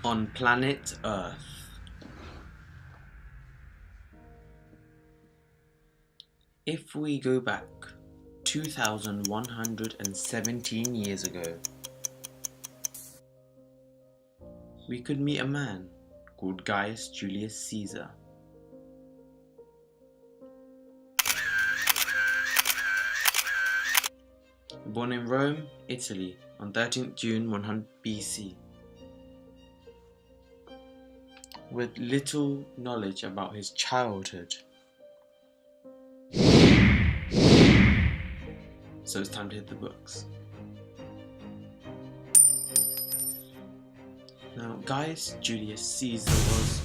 on planet Earth. If we go back 2,117 years ago, we could meet a man called Gaius Julius Caesar. Born in Rome, Italy on 13th June 100 BC. With little knowledge about his childhood. So it's time to hit the books. Now, Gaius Julius Caesar was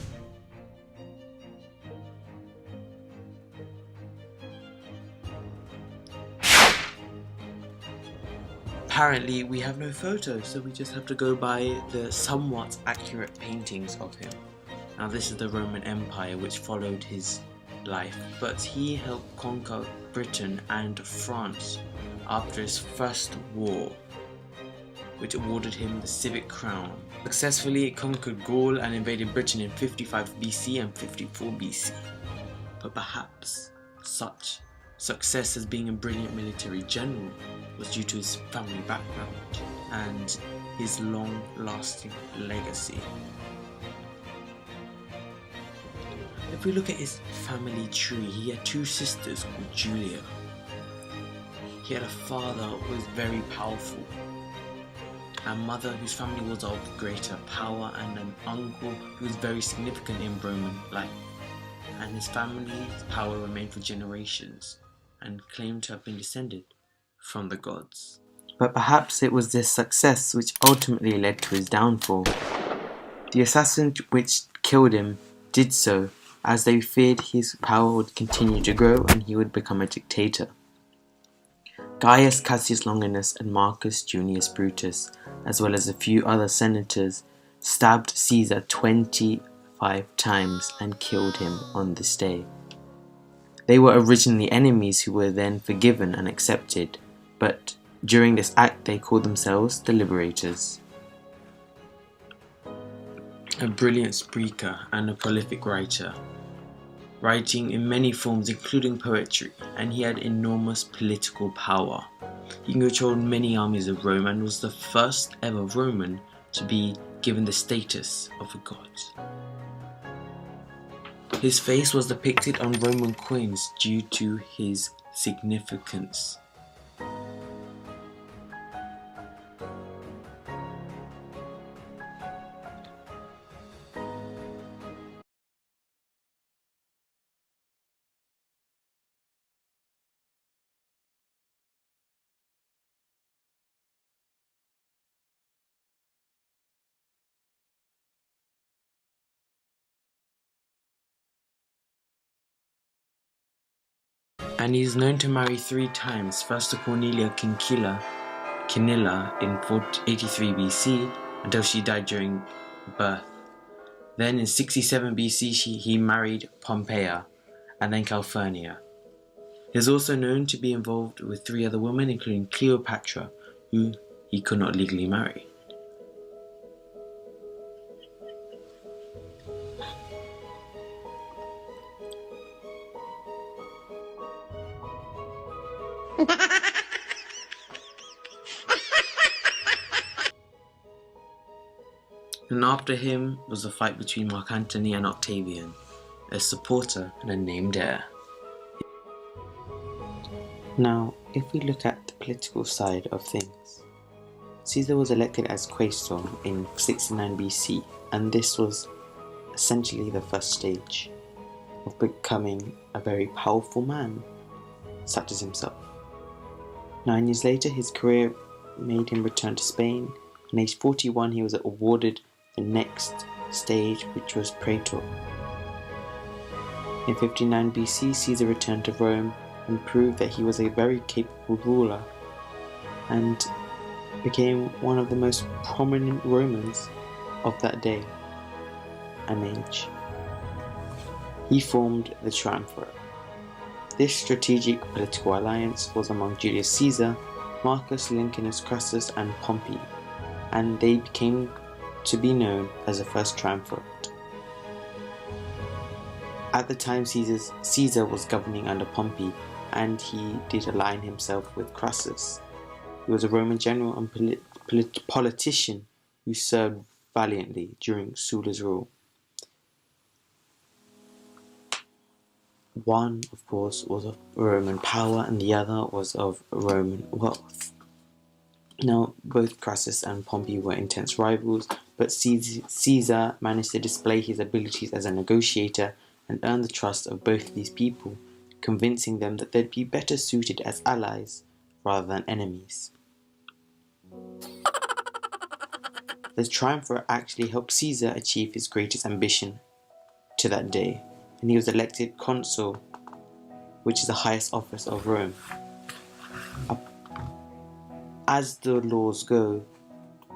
apparently we have no photos, so we just have to go by the somewhat accurate paintings of him. Now this is the Roman Empire which followed his life, but he helped conquer Britain and France after his first war, which awarded him the civic crown. Successfully conquered Gaul and invaded Britain in 55 BC and 54 BC. But perhaps such success as being a brilliant military general was due to his family background and his long-lasting legacy. If we look at his family tree, he had two sisters called Julia. He had a father who was very powerful, a mother whose family was of greater power, and an uncle who was very significant in Roman life. And his family's power remained for generations and claimed to have been descended from the gods. But perhaps it was this success which ultimately led to his downfall. The assassin which killed him did so as they feared his power would continue to grow and he would become a dictator. Gaius Cassius Longinus and Marcus Junius Brutus, as well as a few other senators, stabbed Caesar 25 times and killed him on this day. They were originally enemies who were then forgiven and accepted, but during this act they called themselves the Liberators. A brilliant speaker and a prolific writer, writing in many forms including poetry, and he had enormous political power. He controlled many armies of Rome and was the first ever Roman to be given the status of a god. His face was depicted on Roman coins due to his significance. And he is known to marry 3 times, first to Cornelia Quincilla in 483 BC until she died during birth. Then in 67 BC he married Pompeia and then Calphurnia. He is also known to be involved with 3 other women, including Cleopatra, who he could not legally marry. And after him was a fight between Mark Antony and Octavian, a supporter and a named heir. Now, if we look at the political side of things, Caesar was elected as quaestor in 69 BC, and this was essentially the first stage of becoming a very powerful man, such as himself. 9 years later, his career made him return to Spain. At age 41, he was awarded the next stage, which was praetor. In 59 BC, Caesar returned to Rome and proved that he was a very capable ruler and became one of the most prominent Romans of that day and age. He formed the Triumvirate. This strategic political alliance was among Julius Caesar, Marcus Licinius Crassus and Pompey, and they became to be known as the first triumvirate. At the time, Caesar was governing under Pompey, and he did align himself with Crassus. He was a Roman general and politician who served valiantly during Sulla's rule. One, of course, was of Roman power and the other was of Roman wealth. Now, both Crassus and Pompey were intense rivals, but Caesar managed to display his abilities as a negotiator and earn the trust of both these people, convincing them that they'd be better suited as allies rather than enemies. The triumvirate actually helped Caesar achieve his greatest ambition to that day, and he was elected consul, which is the highest office of Rome. As the laws go,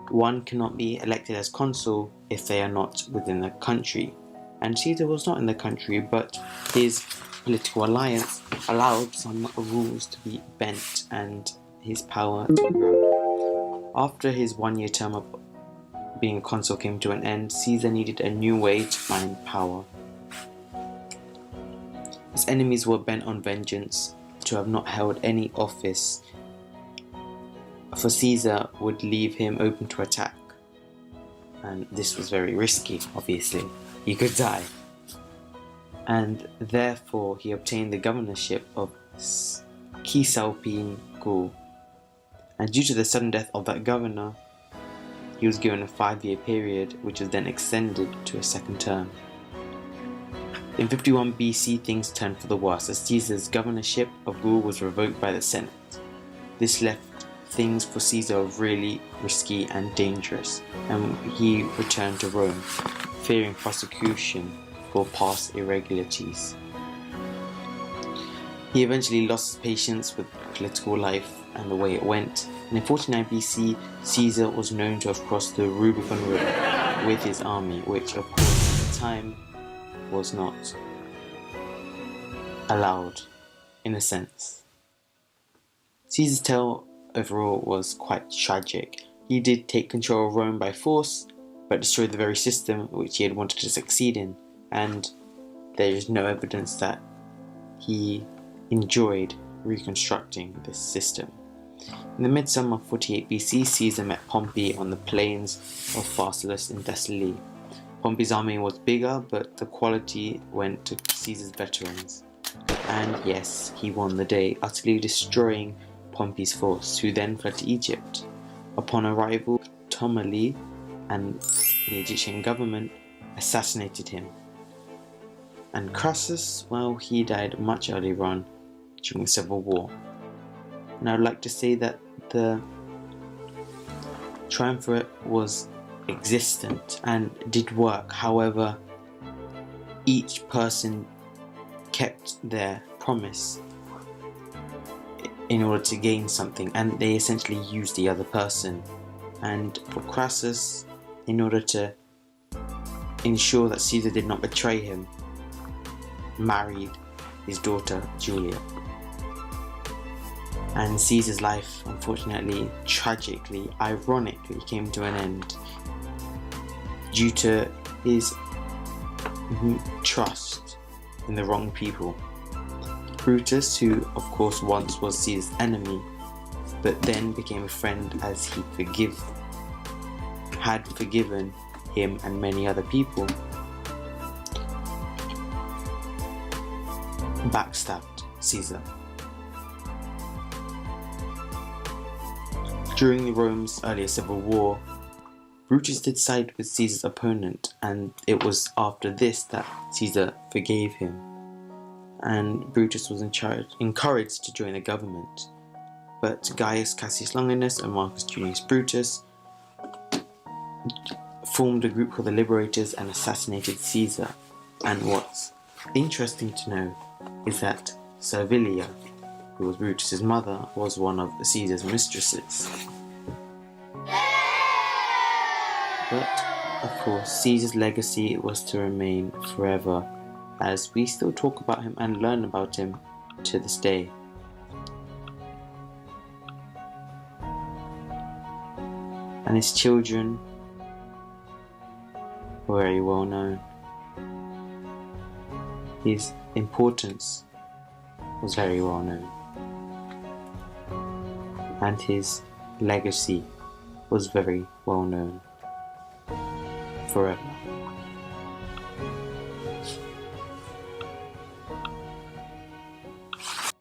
one cannot be elected as consul if they are not within the country, and Caesar was not in the country, but his political alliance allowed some rules to be bent and his power to grow. After his 1-year term of being consul came to an end, Caesar needed a new way to find power. His enemies were bent on vengeance. To have not held any office for Caesar would leave him open to attack, and this was very risky. Obviously, he could die, and therefore he obtained the governorship of Cisalpine Gaul, and due to the sudden death of that governor, he was given a 5-year period, which was then extended to a second term. In 51 BC, things turned for the worse as Caesar's governorship of Gaul was revoked by the Senate. This left things for Caesar really risky and dangerous, and he returned to Rome, fearing prosecution for past irregularities. He eventually lost his patience with political life and the way it went, and in 49 BC, Caesar was known to have crossed the Rubicon River with his army, which of course at the time was not allowed, in a sense. Caesar's tale overall was quite tragic. He did take control of Rome by force, but destroyed the very system which he had wanted to succeed in, and there is no evidence that he enjoyed reconstructing this system. In the midsummer of 48 BC, Caesar met Pompey on the plains of Pharsalus in Thessaly. Pompey's army was bigger, but the quality went to Caesar's veterans. And yes, he won the day, utterly destroying Pompey's force, who then fled to Egypt. Upon arrival, Ptolemy and the Egyptian government assassinated him. And Crassus, well, he died much earlier on during the Civil War. And I would like to say that the triumvirate was existent and did work. However, each person kept their promise in order to gain something, and they essentially used the other person. And for Crassus, in order to ensure that Caesar did not betray him, married his daughter Julia. And Caesar's life, unfortunately, tragically, ironically, came to an end due to his trust in the wrong people. Brutus, who of course once was Caesar's enemy, but then became a friend as he had forgiven him and many other people, backstabbed Caesar. During Rome's earlier civil war, Brutus did side with Caesar's opponent, and it was after this that Caesar forgave him, and Brutus was encouraged to join the government. But Gaius Cassius Longinus and Marcus Junius Brutus formed a group called the Liberators and assassinated Caesar. And what's interesting to know is that Servilia, who was Brutus's mother, was one of Caesar's mistresses. But, of course, Caesar's legacy was to remain forever, as we still talk about him and learn about him to this day. And his children were very well known. His importance was very well known, and his legacy was very well known forever.